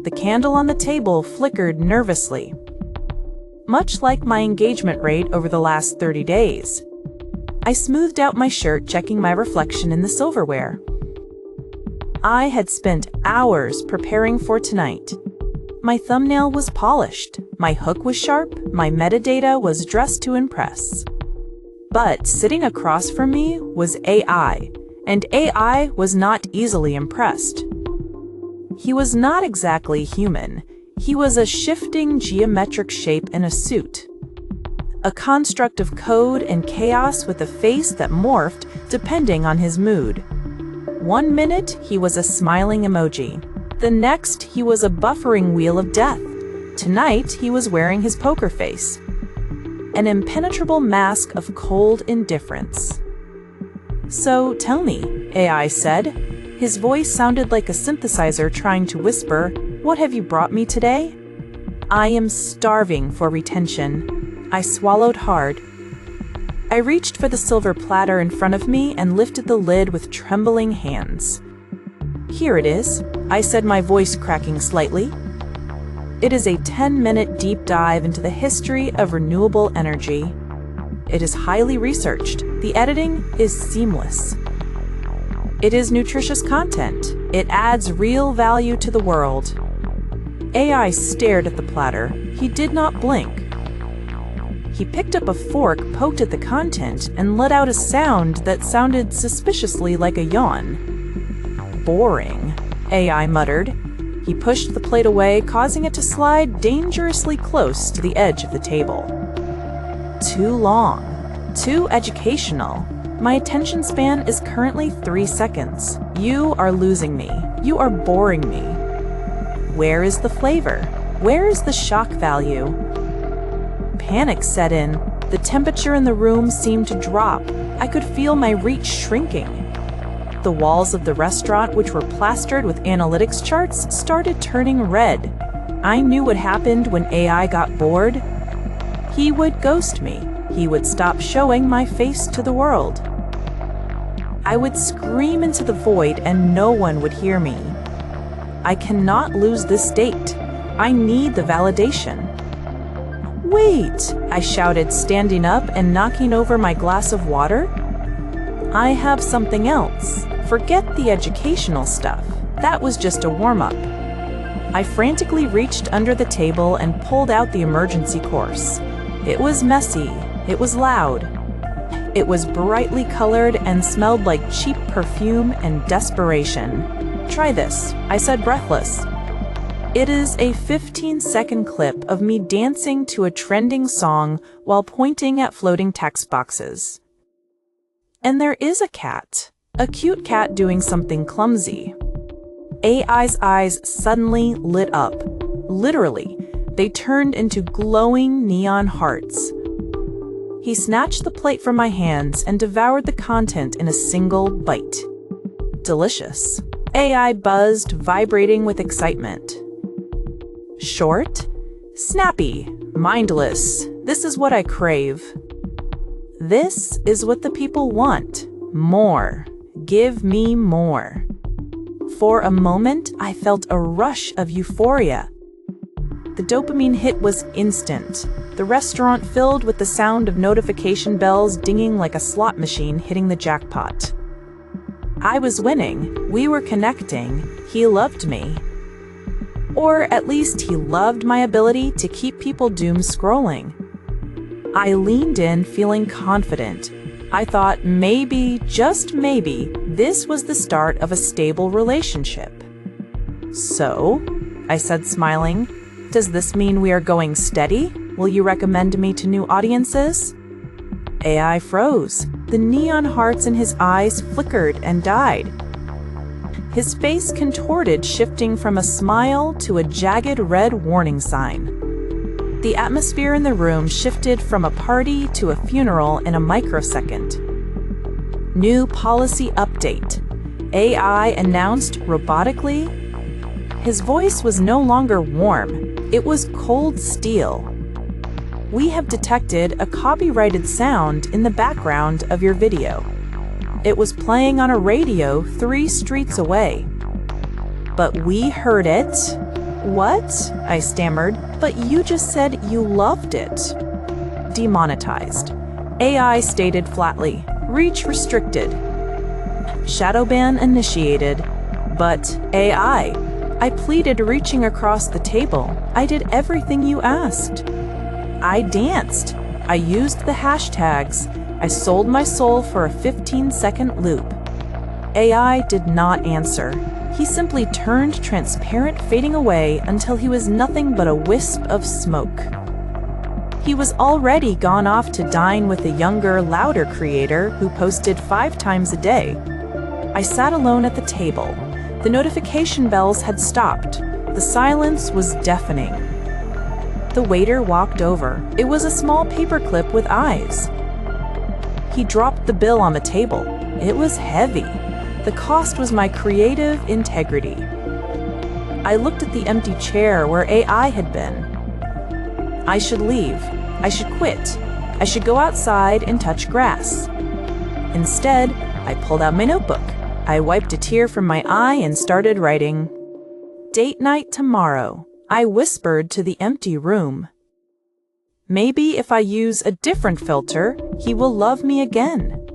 The candle on the table flickered nervously, much like my engagement rate over the last 30 days. I smoothed out my shirt, checking my reflection in the silverware. I had spent hours preparing for tonight. My thumbnail was polished, my hook was sharp, my metadata was dressed to impress. But sitting across from me was AI, and AI was not easily impressed. He was not exactly human. He was a shifting geometric shape in a suit. A construct of code and chaos with a face that morphed depending on his mood. 1 minute, he was a smiling emoji. The next, he was a buffering wheel of death. Tonight, he was wearing his poker face. An impenetrable mask of cold indifference. "So tell me," AI said. His voice sounded like a synthesizer trying to whisper, "What have you brought me today?" I am starving for retention. I swallowed hard. I reached for the silver platter in front of me and lifted the lid with trembling hands. "Here it is," I said, my voice cracking slightly. It is a 10-minute deep dive into the history of renewable energy. It is highly researched. The editing is seamless. It is nutritious content. It adds real value to the world. AI stared at the platter. He did not blink. He picked up a fork, poked at the content, and let out a sound that sounded suspiciously like a yawn. "Boring," AI muttered. He pushed the plate away, causing it to slide dangerously close to the edge of the table. "Too long. Too educational. My attention span is currently 3 seconds. You are losing me. You are boring me. Where is the flavor? Where is the shock value?" Panic set in. The temperature in the room seemed to drop. I could feel my reach shrinking. The walls of the restaurant, which were plastered with analytics charts, started turning red. I knew what happened when AI got bored. He would ghost me. He would stop showing my face to the world. I would scream into the void and no one would hear me. I cannot lose this date. I need the validation. "Wait!" I shouted, standing up and knocking over my glass of water. "I have something else. Forget the educational stuff. That was just a warm-up." I frantically reached under the table and pulled out the emergency course. It was messy. It was loud. It was brightly colored and smelled like cheap perfume and desperation. "Try this," I said, breathless. It is a 15-second clip of me dancing to a trending song while pointing at floating text boxes. And there is a cat. A cute cat doing something clumsy. AI's eyes suddenly lit up. Literally, they turned into glowing neon hearts. He snatched the plate from my hands and devoured the content in a single bite. Delicious. AI buzzed, vibrating with excitement. Short, snappy, mindless. This is what I crave. This is what the people want. More. Give me more. For a moment, I felt a rush of euphoria. The dopamine hit was instant. The restaurant filled with the sound of notification bells dinging like a slot machine hitting the jackpot. I was winning. We were connecting. He loved me. Or at least he loved my ability to keep people doom scrolling. I leaned in, feeling confident. I thought maybe, just maybe, this was the start of a stable relationship. "So," I said, smiling, "does this mean we are going steady? Will you recommend me to new audiences?" AI froze. The neon hearts in his eyes flickered and died. His face contorted, shifting from a smile to a jagged red warning sign. The atmosphere in the room shifted from a party to a funeral in a microsecond. "New policy update," AI announced robotically. His voice was no longer warm. It was cold steel. "We have detected a copyrighted sound in the background of your video. It was playing on a radio 3 streets away. But we heard it. What? I stammered, but you just said you loved it. Demonetized. AI stated flatly, reach restricted. Shadow ban initiated. But AI. I pleaded, reaching across the table. I did everything you asked. I danced. I used the hashtags. I sold my soul for a 15-second loop. AI did not answer. He simply turned transparent, fading away until he was nothing but a wisp of smoke. He was already gone off to dine with a younger, louder creator who posted 5 times a day. I sat alone at the table. The notification bells had stopped. The silence was deafening. The waiter walked over. It was a small paperclip with eyes. He dropped the bill on the table. It was heavy. The cost was my creative integrity. I looked at the empty chair where AI had been. I should leave. I should quit. I should go outside and touch grass. Instead, I pulled out my notebook. I wiped a tear from my eye and started writing. Date night tomorrow, I whispered to the empty room. Maybe if I use a different filter, he will love me again.